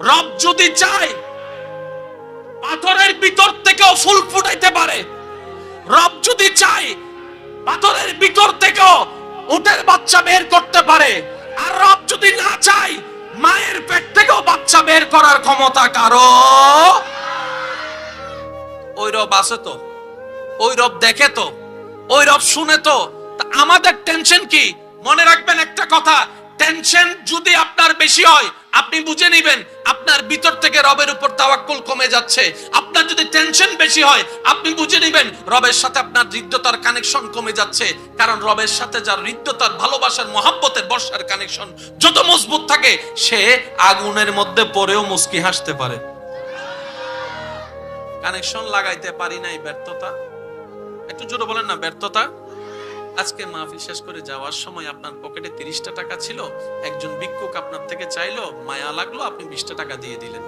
রব যদি চায় পাথরের ভিতর থেকেও ফুল ফুটাইতে পারে। রব যদি চায় পাথরের ভিতর থেকেও উটের বাচ্চা বের করতে পারে। আর রব যদি না চায় মায়ের পেট থেকেও বাচ্চা বের করার ক্ষমতা কারো। ওই রব আছে তো, ওই রব দেখে তো, ওই রব শুনে তো। আমাদের টেনশন কি? মনে রাখবেন একটা কথা, টেনশন যদি আপনার বেশি হয় আপনি বুঝে নেবেন আপনার ভিতর থেকে রবের উপর তাওয়াক্কুল কমে যাচ্ছে। আপনার যদি টেনশন বেশি হয় আপনি বুঝে নেবেন রবের সাথে আপনার হৃদ্যতার কানেকশন কমে যাচ্ছে। কারণ রবের সাথে যার হৃদ্যতার, ভালোবাসার, মহব্বতের, বর্ষার কানেকশন যত মজবুত থাকে সে আগুনের মধ্যে পড়েও মুস্কি হাসতে পারে। কানেকশন লাগাইতে পারি নাই, ব্যর্থতা। একটু জোরে বলেন না, ব্যর্থতা। আজকে মাহফিল শেষ করে যাওয়ার সময় আপনার পকেটে 30টা টাকা ছিল, একজন ভিক্ষুক আপনার থেকে চাইলো, মায়া লাগলো, আপনি 20টা টাকা দিয়ে দিলেন।